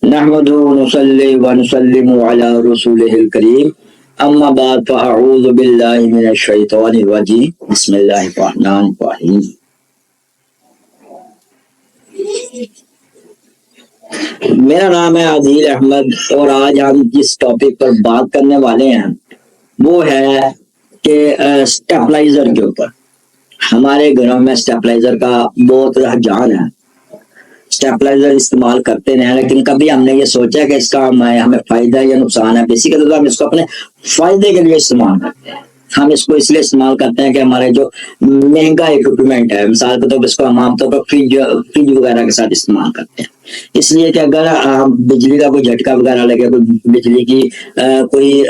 नहमदुहु व नुसल्ली व नुसल्लिमु अला रसूलिहिल करीम अम्मा बाद फ़अऊज़ु बिल्लाहि मिनश शैतानिर रजीम बिस्मिल्लाहिर रहमानिर रहीम। मेरा नाम है आदिल अहमद और आज हम जिस टॉपिक पर बात करने वाले हैं वो है कि स्टेबलाइजर के ऊपर। हमारे घरों में स्टेबलाइजर का बहुत रुझान है, स्टेबलाइजर इस्तेमाल करते हैं, लेकिन कभी हमने ये सोचा कि इसका हमें फायदा या नुकसान है। बेसिकली तो हम इसको अपने फायदे के लिए इस्तेमाल करते हैं। हम इसको इसलिए इस्तेमाल करते हैं कि हमारे जो महंगा इक्विपमेंट है, मिसाल के तौर पर इसको हम आमतौर पर फ्रिज वगैरह के साथ इस्तेमाल करते हैं, इसलिए कि अगर बिजली का कोई झटका वगैरह लगे, कोई बिजली की कोई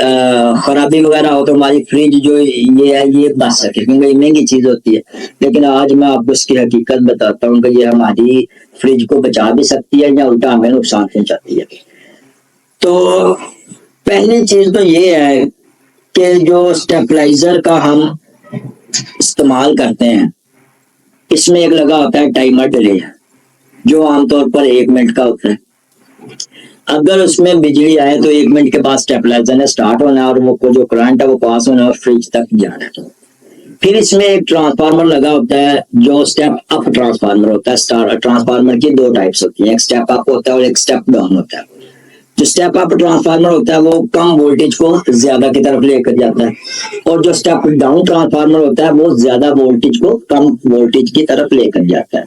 खराबी वगैरह हो तो हमारी फ्रिज जो ये है ये बच सके, क्योंकि ये महंगी चीज होती है। लेकिन आज मैं आपको इसकी हकीकत बताता हूँ कि ये हमारी फ्रिज को बचा भी सकती है या उल्टा हमें नुकसान पहुंचाती है। तो पहली चीज तो ये है कि जो स्टेबलाइजर का हम इस्तेमाल करते हैं इसमें एक लगा होता है टाइमर डिले, जो आमतौर पर 1 मिनट का होता है। अगर उसमें बिजली आए तो 1 मिनट के बाद स्टेबलाइजर ने स्टार्ट होना है और वो जो करंट है वो पास होना और फ्रिज तक जाना है। फिर इसमें एक ट्रांसफार्मर लगा होता है जो स्टेप अप ट्रांसफार्मर होता है। ट्रांसफार्मर की 2 टाइप्स होती हैं, एक स्टेप अप होता है और एक स्टेप डाउन होता है। जो स्टेप अप ट्रांसफार्मर होता है वो कम वोल्टेज को ज्यादा की तरफ लेकर जाता है, और जो स्टेप डाउन ट्रांसफार्मर होता है वो ज्यादा वोल्टेज को कम वोल्टेज की तरफ लेकर जाता है।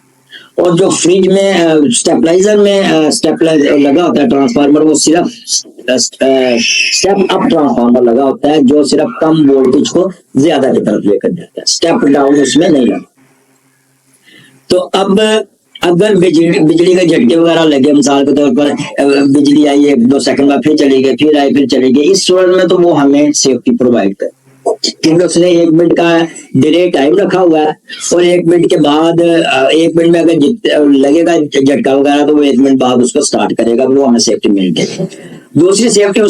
और जो फ्रिज में स्टेबलाइजर में स्टेबलाइजर लगा होता है ट्रांसफार्मर, वो सिर्फ स्टेप अप ट्रांसफार्मर लगा होता है जो सिर्फ कम वोल्टेज को ज्यादा की तरफ लेकर जाता है, स्टेप डाउन उसमें नहीं लगा। तो अब अगर बिजली के झटके वगैरह लगे, मिसाल के तौर पर बिजली आई 1-2 सेकंड बाद फिर चली गई, फिर आई फिर चली गई, इस सूरत में तो वो हमें सेफ्टी प्रोवाइड करे, क्योंकि उसने 1 मिनट का डिले टाइम रखा हुआ है और 1 मिनट के बाद 1 मिनट में अगर लगेगा झटका वगैरह तो वो 1 मिनट बाद उसको स्टार्ट करेगा, वो हमें सेफ्टी मिल गई। दूसरी सेफ्टी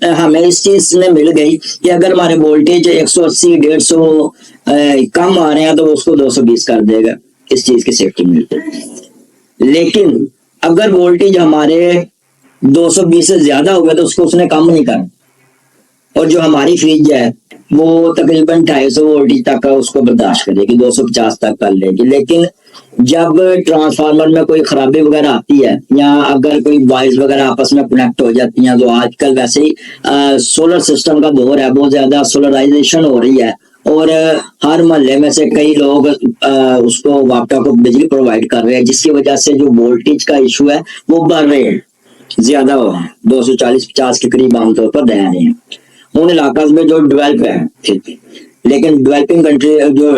हमें इस चीज में मिल गई कि अगर हमारे वोल्टेज 180-150 कम आ रहे हैं तो उसको 220 कर देगा, इस चीज की सेफ्टी मिलती है। लेकिन अगर वोल्टेज हमारे 220 से ज्यादा हो गया तो उसको उसने कम नहीं करना, और जो हमारी फ्रिज है वो तकरीबन 250 वोल्टेज तक का उसको बर्दाश्त करेगी, 250 तक कर लेगी। लेकिन जब ट्रांसफार्मर में कोई खराबी वगैरह आती है या अगर कोई वायर्स वगैरह आपस में कनेक्ट हो जाती हैं, तो आजकल वैसे ही सोलर सिस्टम का दौर है, बहुत ज्यादा सोलराइजेशन हो रही है और हर मोहल्ले में से कई लोग उसको वापटा को बिजली प्रोवाइड कर रहे हैं, जिसकी वजह से जो वोल्टेज का इशू है वो बढ़ रहे हैं, ज्यादा हो रहे हैं, 240-50 के करीब आमतौर पर रह रहे हैं उन इलाकाज में जो डेवलप है। लेकिन डेवलपिंग कंट्री जो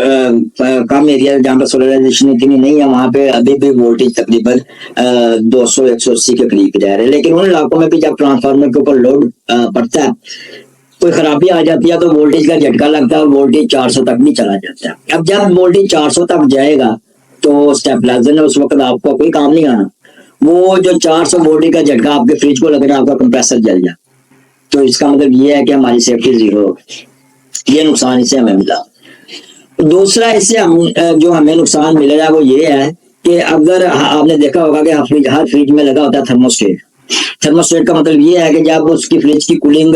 कम एरिया जहाँ पर सोलराइजेशन इतनी नहीं है, वहां पे अभी भी वोल्टेज तकरीबन 200-180 के करीब रह रहे हैं। लेकिन उन इलाकों में भी जब ट्रांसफार्मर के ऊपर लोड पड़ता है, कोई खराबी आ जाती है तो वोल्टेज का झटका लगता है और वोल्टेज 400 तक भी चला जाता है। अब जब वोल्टेज 400 तक जाएगा तो स्टेबलाइजर ने उस वक्त आपको कोई काम नहीं आना, वो जो 400 वोल्टेज का झटका आपके फ्रिज को लग रहा है, आपका कंप्रेसर जल जाए, तो इसका मतलब ये है कि हमारी सेफ्टी 0 हो, ये नुकसान इससे हमें मिला। दूसरा इससे जो हमें नुकसान मिलेगा वो ये है कि अगर आपने देखा होगा कि हर फ्रिज में लगा होता है थर्मोस्टेट। थर्मोस्टेट का मतलब ये है कि जब उसकी फ्रिज की कूलिंग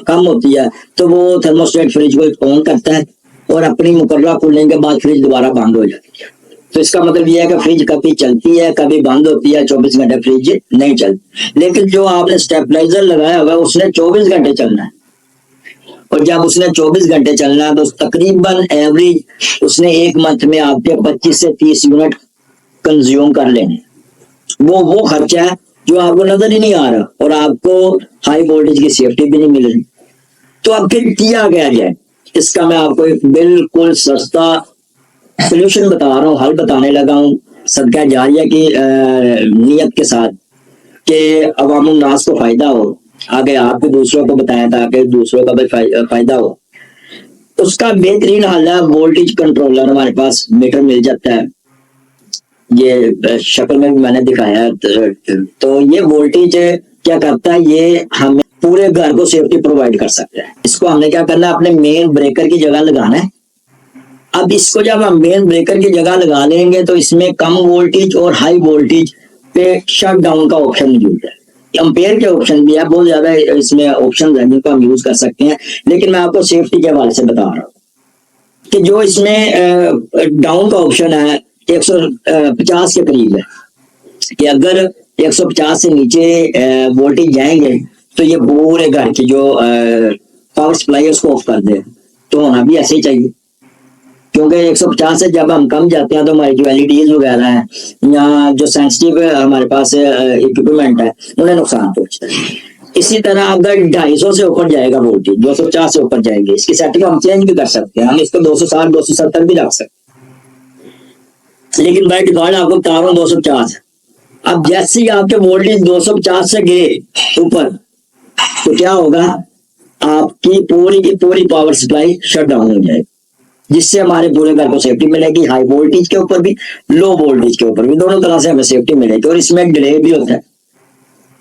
कम होती है तो वो थर्मोस्टेट फ्रिज को ऑन करता है और अपनी मुकर्रर कूलिंग के बाद फ्रिज दोबारा बंद हो जाती है। तो इसका मतलब यह है कि फ्रिज कभी चलती है कभी बंद होती है, 24 घंटे फ्रिज नहीं चलती। लेकिन जो आपने स्टेबलाइजर लगाया हुआ है उसने 24 घंटे चलना है, और जब उसने 24 घंटे चलना है तो तकरीबन एवरेज उसने 1 मंथ में आपके 25 से 30 यूनिट कंज्यूम कर लेने। वो खर्चा है जो आपको नजर ही नहीं आ रहा और आपको हाई वोल्टेज की सेफ्टी भी नहीं मिल रही। तो अब फिर किया गया जाए, इसका मैं आपको एक बिल्कुल सस्ता सोल्यूशन बता रहा हूँ, हल बताने लगा हूँ सदका जारिया की नियत के साथ कि अवामुन नास को फायदा हो, आगे आपको दूसरों को बताया ताकि दूसरों का भी फायदा हो। उसका बेहतरीन हल है वोल्टेज कंट्रोलर। हमारे पास मीटर मिल जाता है, ये शक्ल में भी मैंने दिखाया है। तो ये वोल्टेज क्या करता है, ये हमें पूरे घर को सेफ्टी प्रोवाइड कर सकता है। इसको हमने क्या करना है, अपने मेन ब्रेकर की जगह लगाना है। अब इसको जब हम मेन ब्रेकर की जगह लगा लेंगे तो इसमें कम वोल्टेज और हाई वोल्टेज पे शट डाउन का ऑप्शन मौजूद है। कंपेयर के ऑप्शन भी है, बहुत ज्यादा इसमें ऑप्शन है जिनको हम यूज कर सकते हैं, लेकिन मैं आपको सेफ्टी के हवाले से बता रहा हूँ कि जो इसमें डाउन का ऑप्शन है 150 के करीब है कि अगर 150 से नीचे वोल्टेज जाएंगे तो ये पूरे घर की जो पावर सप्लाई उसको ऑफ कर दे। तो होना भी ऐसे ही चाहिए, क्योंकि 150 से जब हम कम जाते हैं तो हमारी जो एलईडीज वगैरह हैं या जो सेंसिटिव हमारे पास इक्विपमेंट है उन्हें नुकसान पहुंचता है। इसी तरह अगर 250 से ऊपर जाएगा वोल्टेज, 250 से ऊपर जाएंगे, इसकी सेटिंग हम चेंज भी कर सकते हैं, हम इसको 260 270 भी रख सकते हैं, लेकिन बाय डिफॉल्ट आपको बता रहा हूं 250। अब जैसे ही आपके वोल्टेज 250 से गए ऊपर तो क्या होगा, आपकी पूरी की पूरी पावर सप्लाई शट डाउन हो जाएगी, जिससे हमारे पूरे घर को सेफ्टी मिलेगी। हाई वोल्टेज के ऊपर भी, लो वोल्टेज के ऊपर भी, दोनों तरह से हमें सेफ्टी मिलेगी। और इसमें डिले भी होता है,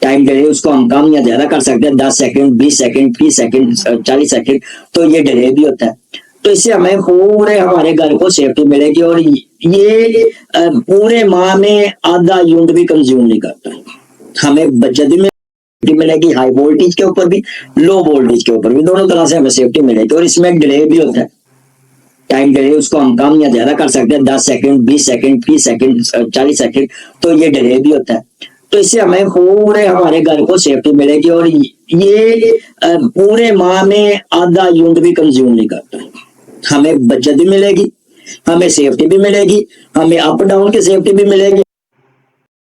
टाइम डिले उसको हम कम या ज्यादा कर सकते हैं, 10 सेकंड 20 सेकंड 30 सेकंड 40 सेकंड, तो ये डिले भी होता है। तो इससे हमें पूरे हमारे घर को सेफ्टी मिलेगी और ये पूरे माह में आधा यूनिट भी कंज्यूम नहीं करता, हमें बचत भी मिलेगी। हाई वोल्टेज के ऊपर भी, लो वोल्टेज के ऊपर भी, दोनों तरह से हमें सेफ्टी मिलेगी। और इसमें डिले भी होता है, टाइम डिले उसको हम कम या ज्यादा कर सकते हैं, 10 सेकंड 20 सेकंड 30 सेकंड 40 सेकंड, तो ये डिले भी होता है। तो इससे हमें पूरे हमारे घर को सेफ्टी मिलेगी और ये पूरे माह में आधा यूनिट भी कंज्यूम नहीं करता, हमें बचत भी मिलेगी, हमें सेफ्टी भी मिलेगी, हमें अप डाउन की सेफ्टी भी मिलेगी।